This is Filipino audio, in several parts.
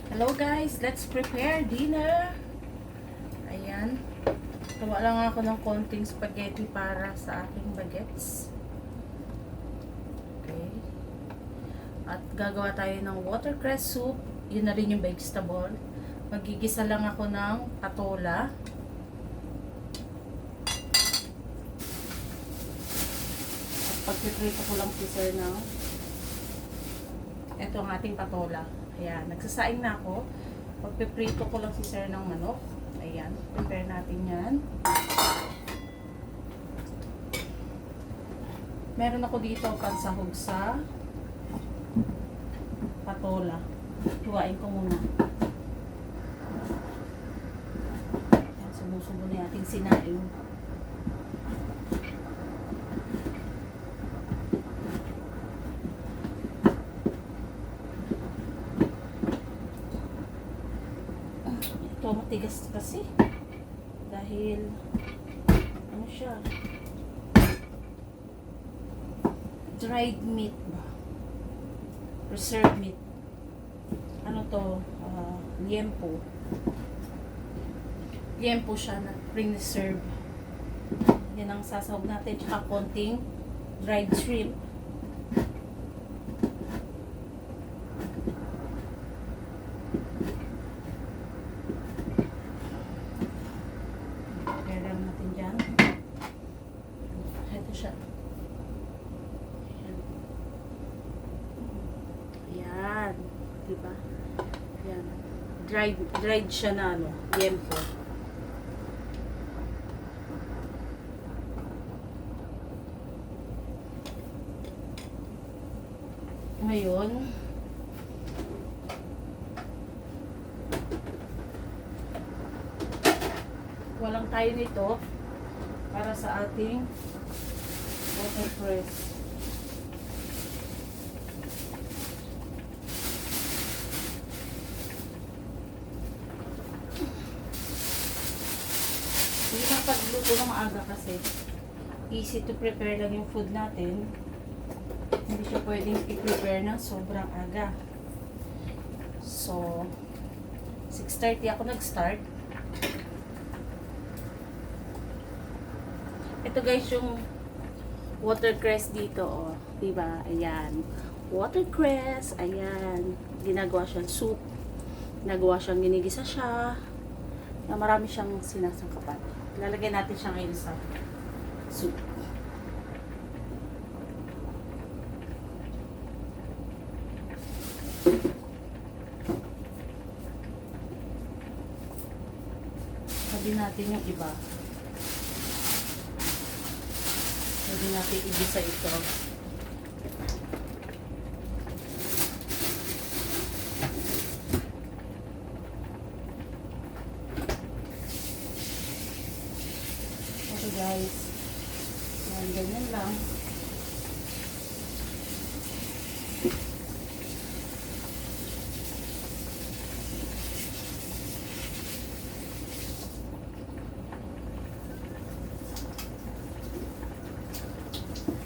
Hello guys, let's prepare dinner. Ayan. Gawa lang ako ng konting spaghetti para sa aking bagets. Okay. At gagawa tayo ng watercress soup. Yun na rin yung vegetable. Magigisa lang ako ng patola. At pagpiprito ko lang si sir ng ito ang ating patola. Ayan, nagsasaing na ako. Pagpiprito ko lang si sir ng manok. Ayan, prepare natin yan. Meron ako dito pansahog sa patola. Hiwain ko muna. Ayan, sumusubo na ating sinaing. Ito matigas kasi dahil ano siya, dried meat ba, preserved meat, ano to, liempo siya na preserve. Yan ang sasahog natin, tsaka konting dried shrimp. Siya. Ayan. Diba? Ayan. Dried siya na ano, liempo. Ngayon, walang tayo nito para sa ating watercress. Hindi na pagluto ng maaga kasi easy to prepare lang yung food natin. Hindi siya pwedeng i-prepare ng sobrang aga. So 6:30 ako nag-start. Ito guys yung watercress dito, oh. Diba? Ayan. Watercress. Ayan. Ginagawa siyang soup. Ginagawa siyang ginigisa siya. Na marami siyang sinasangkapan. Lalagay natin siya ngayon sa soup. Sabi natin yung iba. Pwede natin igisa ito. Okay guys. Yan, ganyan lang.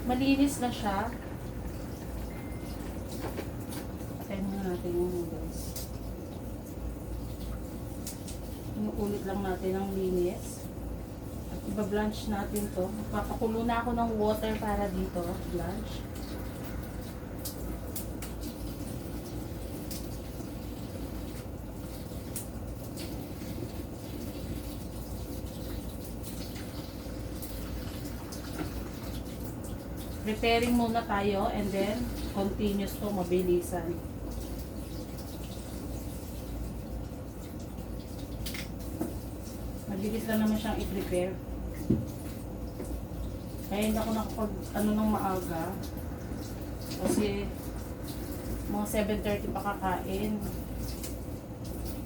Malinis na siya. Patayin muna natin yung noodles. Inuulit lang natin ang linis. At iba-blanch natin to. Papakulo na ako ng water para dito. Blanch. Preparing muna tayo and then continuous to, mabilisan. Mabilis lang naman siyang i-prepare. Kaya hindi ako nakapag ng maaga. Kasi mga 7:30 pa kakain.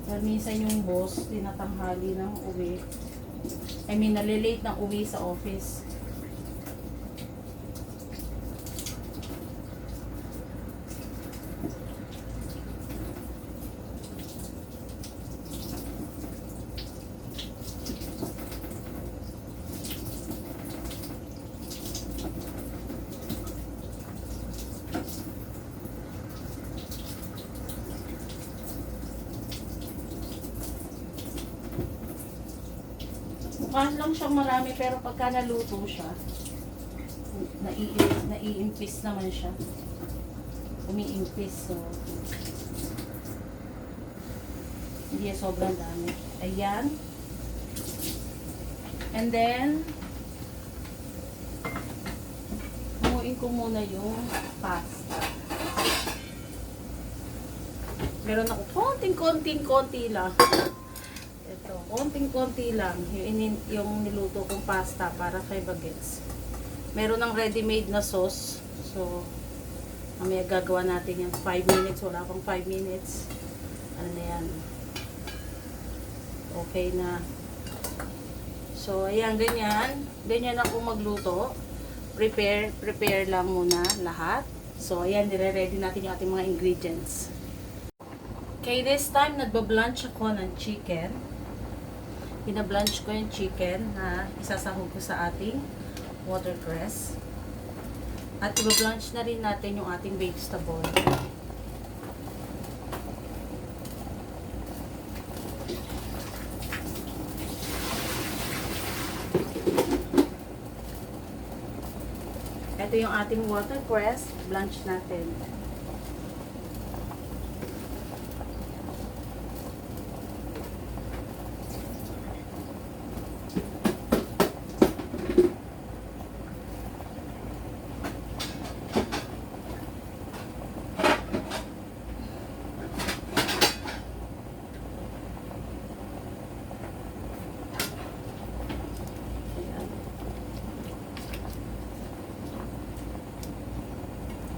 Dahil minsan yung boss tinatanghali ng uwi. I mean, nalilate ng uwi sa office. Mukha lang siyang marami pero pagka naluto siya, naiimpis naman siya. Umiimpis. So, hindi sobrang dami. Ayan. And then, hamuin ko muna yung pasta. Meron ako konting-konti lang. Ito, konting-konti lang. Yung niluto kong pasta para kay Bagets. Meron ng ready-made na sauce. So, mamaya gagawa natin yung 5 minutes. Wala pang 5 minutes. Ano na yan? Okay na. So, ayan, ganyan. Ganyan ako magluto. Prepare lang muna lahat. So, ayan, nire-ready natin yung ating mga ingredients. Okay, this time, nagbablanch ako ng chicken. Binablanch ko yung chicken na isasahog ko sa ating watercress. At ibablanch na rin natin yung ating vegetable. Ito yung ating watercress, blanch natin.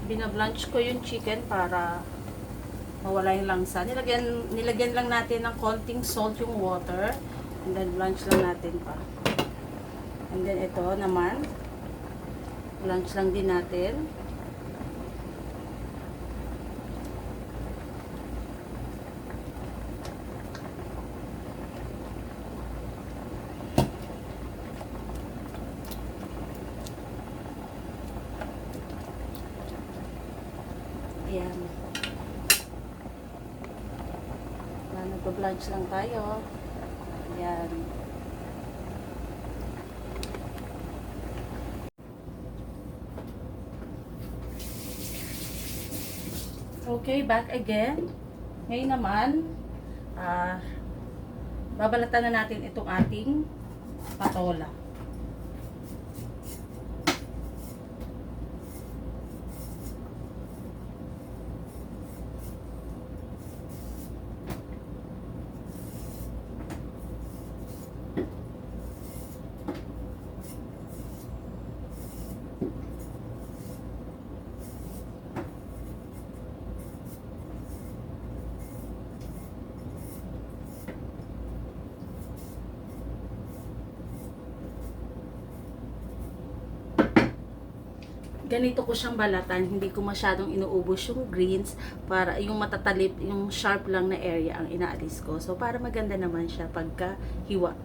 Binablanch ko yung chicken para mawala yung langsa. Nilagyan lang natin ng konting salt yung water. And then blanch lang natin pa. And then ito naman, blanch lang din natin. Ayan. Nagpa-blanch lang tayo. Ayan. Okay, back again. Ngayon naman, babalatan na natin itong ating patola. Ganito ko siyang balatan, hindi ko masyadong inuubos yung greens para yung matatalip, yung sharp lang na area ang inaalis ko. So para maganda naman siya pagka hiwa.